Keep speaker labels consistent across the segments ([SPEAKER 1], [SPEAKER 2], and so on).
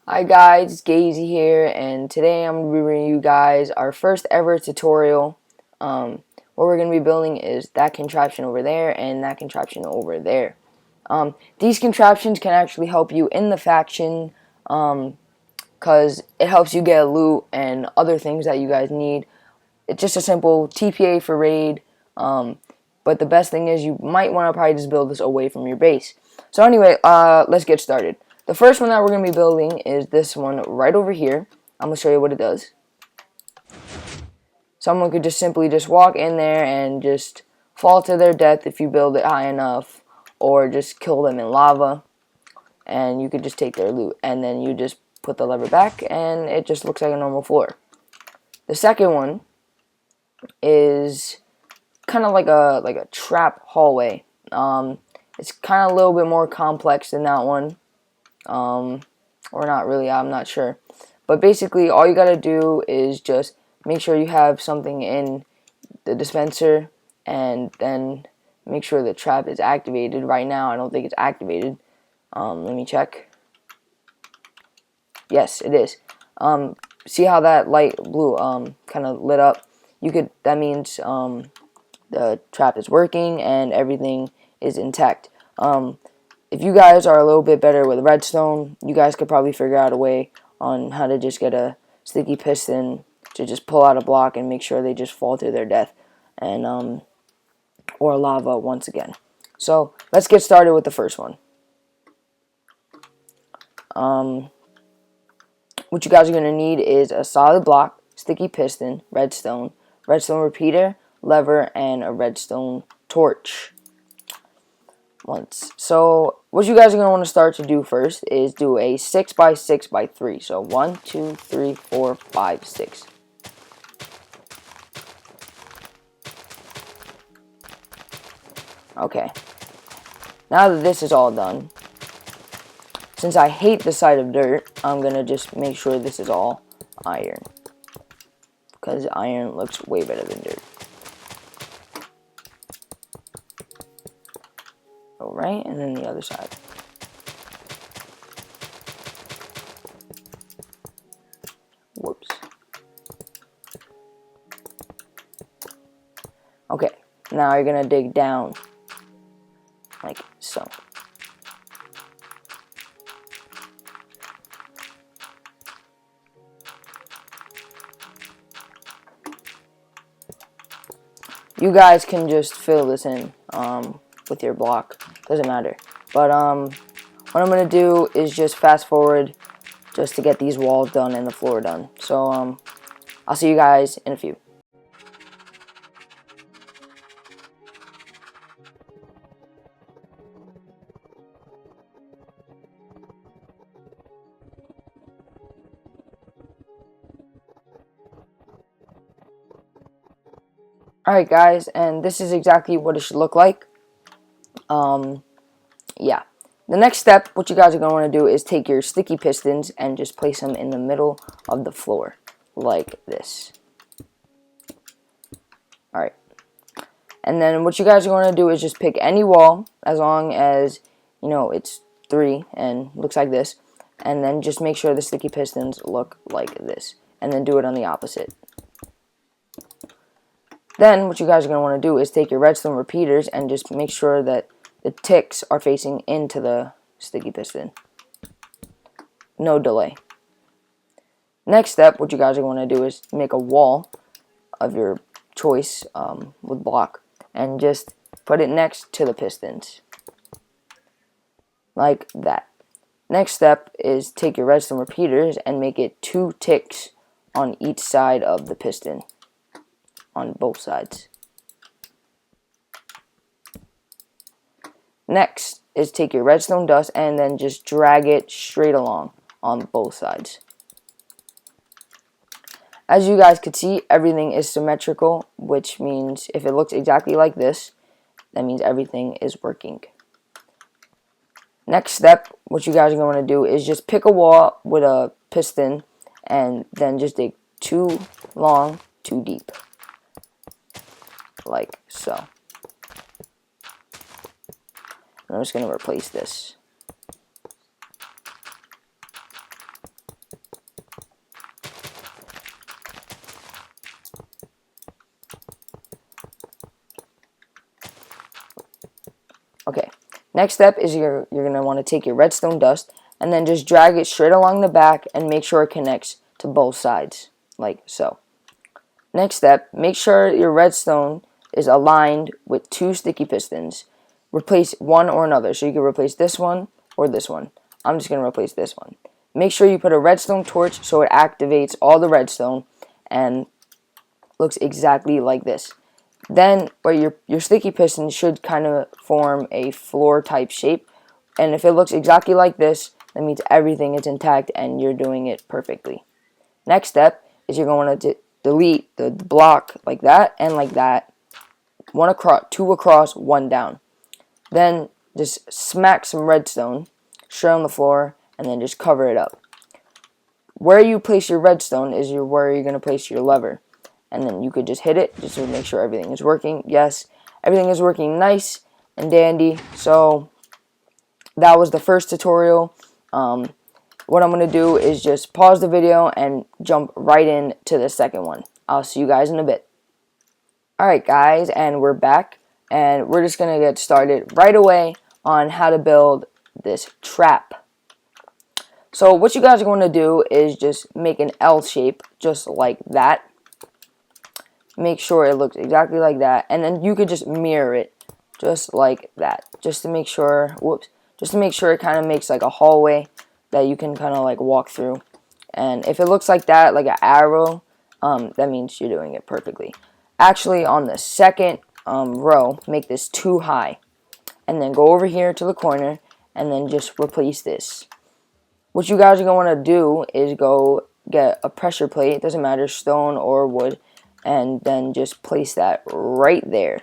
[SPEAKER 1] Hi guys, it's Gazy here, and today I'm going to be bringing you guys our first ever tutorial. What we're going to be building is that contraption over there and that contraption over there. These contraptions can actually help you in the faction, because it helps you get loot and other things that you guys need. It's just a simple TPA for raid, but the best thing is you might want to probably just build this away from your base. So anyway, let's get started. The first one that we're going to be building is this one right over here. I'm going to show you what it does. Someone could just simply just walk in there and just fall to their death if you build it high enough, or just kill them in lava, and you could just take their loot, and then you just put the lever back and it just looks like a normal floor. The second one is kind of like a trap hallway. It's kind of a little bit more complex than that one. Or not really, I'm not sure. But basically, all you gotta do is just make sure you have something in the dispenser, and then make sure the trap is activated. Right now, I don't think it's activated. Let me check. Yes, it is. See how that light blue kind of lit up? That means the trap is working and everything is intact. If you guys are a little bit better with redstone, you guys could probably figure out a way on how to just get a sticky piston to just pull out a block and make sure they just fall to their death, and or lava once again. So let's get started with the first one. What you guys are going to need is a solid block, sticky piston, redstone repeater, lever, and a redstone torch. So what you guys are going to want to start to do first is do a 6x6x3. So 1, 2, 3, 4, 5, 6. Okay. Now that this is all done, since I hate the sight of dirt, I'm going to just make sure this is all iron, because iron looks way better than dirt. Alright, and then the other side. Whoops. Okay, now you're going to dig down, like so. You guys can just fill this in with your block, doesn't matter. But what I'm going to do is just fast forward just to get these walls done and the floor done. So I'll see you guys in a few. Alright guys, and this is exactly what it should look like. Yeah. The next step, what you guys are going to want to do is take your sticky pistons and just place them in the middle of the floor, like this. Alright. And then what you guys are going to do is just pick any wall, as long as, you know, it's 3 and looks like this. And then just make sure the sticky pistons look like this. And then do it on the opposite. Then what you guys are going to want to do is take your redstone repeaters and just make sure that the ticks are facing into the sticky piston. No delay. Next step, what you guys are going to do is make a wall of your choice with block, and just put it next to the pistons. Like that. Next step is take your redstone repeaters and make it 2 ticks on each side of the piston. On both sides. Next is take your redstone dust and then just drag it straight along on both sides. As you guys could see, everything is symmetrical, which means if it looks exactly like this, that means everything is working. Next step, what you guys are going to do is just pick a wall with a piston and then just dig 2 long, 2 deep. Like so. I'm just going to replace this. Okay, next step is you're going to want to take your redstone dust and then just drag it straight along the back and make sure it connects to both sides, like so. Next step, make sure your redstone is aligned with 2 sticky pistons. Replace one or another, so you can replace this one or this one. I'm just going to replace this one. Make sure you put a redstone torch so it activates all the redstone and looks exactly like this. Then your sticky piston should kind of form a floor type shape, and if it looks exactly like this, that means everything is intact and you're doing it perfectly. Next step is you're going to delete the block like that and like that, one across, 2 across, 1 down. Then just smack some redstone straight on the floor and then just cover it up. Where you place your redstone is where you're going to place your lever. And then you could just hit it just to make sure everything is working. Yes, everything is working nice and dandy. So that was the first tutorial. What I'm going to do is just pause the video and jump right into the second one. I'll see you guys in a bit. Alright guys, and we're back. And we're just going to get started right away on how to build this trap. So what you guys are going to do is just make an L shape just like that. Make sure it looks exactly like that, and then you could just mirror it just like that, just to make sure, just to make sure it kind of makes like a hallway that you can kind of like walk through. And if it looks like that, like an arrow, that means you're doing it perfectly. Actually, on the second row, make this too high, and then go over here to the corner, and then just replace this. What you guys are going to want to do is go get a pressure plate, it doesn't matter, stone or wood, and then just place that right there.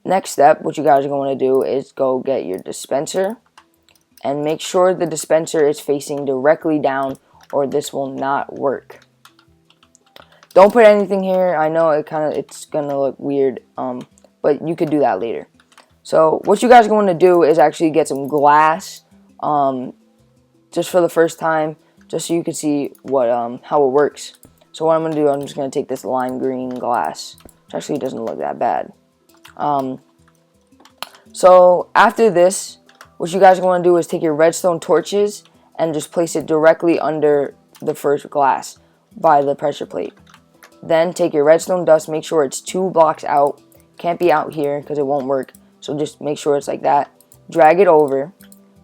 [SPEAKER 1] Next step, what you guys are going to do is go get your dispenser and make sure the dispenser is facing directly down or this will not work. Don't put anything here. I know it's gonna look weird, but you could do that later. So what you guys are going to do is actually get some glass, just for the first time, just so you can see what how it works. So what I'm going to do, I'm just going to take this lime green glass, which actually doesn't look that bad. So after this, what you guys are going to do is take your redstone torches and just place it directly under the first glass by the pressure plate. Then take your redstone dust, make sure it's 2 blocks out. Can't be out here because it won't work. So just make sure it's like that. Drag it over,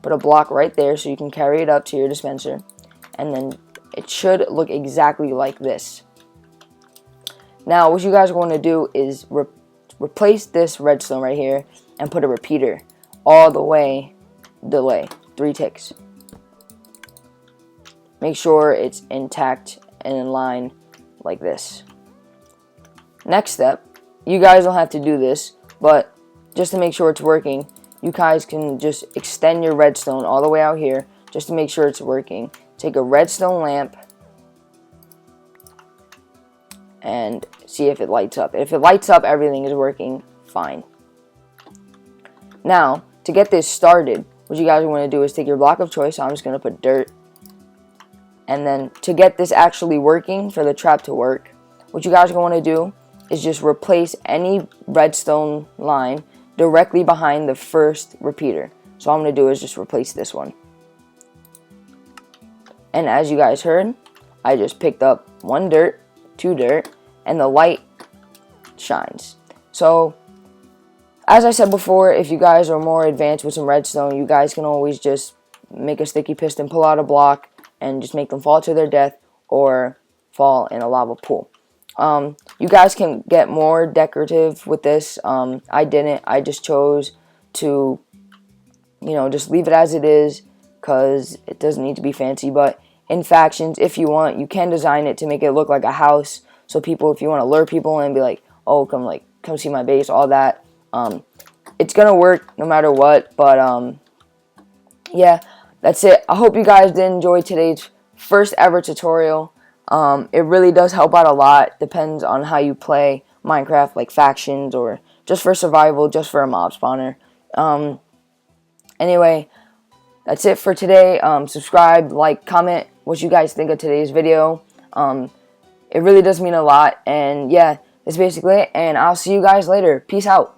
[SPEAKER 1] put a block right there so you can carry it up to your dispenser, and then it should look exactly like this. Now, what you guys are going to do is replace this redstone right here and put a repeater all the way, 3 ticks. Make sure it's intact and in line like this. Next step, you guys don't have to do this, but just to make sure it's working, you guys can just extend your redstone all the way out here just to make sure it's working. Take a redstone lamp and see if it lights up. If it lights up, everything is working fine. Now, to get this started, what you guys want to do is take your block of choice. So I'm just going to put dirt. And then to get this actually working, for the trap to work, what you guys are going to do is just replace any redstone line directly behind the first repeater. So all I'm going to do is just replace this one. And as you guys heard, I just picked up 1 dirt, 2 dirt, and the light shines. So, as I said before, if you guys are more advanced with some redstone, you guys can always just make a sticky piston, pull out a block, and just make them fall to their death or fall in a lava pool. You guys can get more decorative with this. I didn't. I just chose to, just leave it as it is, because it doesn't need to be fancy. But in factions, if you want, you can design it to make it look like a house. So people, if you want to lure people in and be like, oh, come see my base, all that. It's gonna work no matter what. But yeah, that's it. I hope you guys did enjoy today's first ever tutorial. It really does help out a lot. Depends on how you play Minecraft, like factions or just for survival, just for a mob spawner. Anyway, that's it for today. Subscribe, like, comment what you guys think of today's video. It really does mean a lot. And yeah, that's basically it. And I'll see you guys later. Peace out.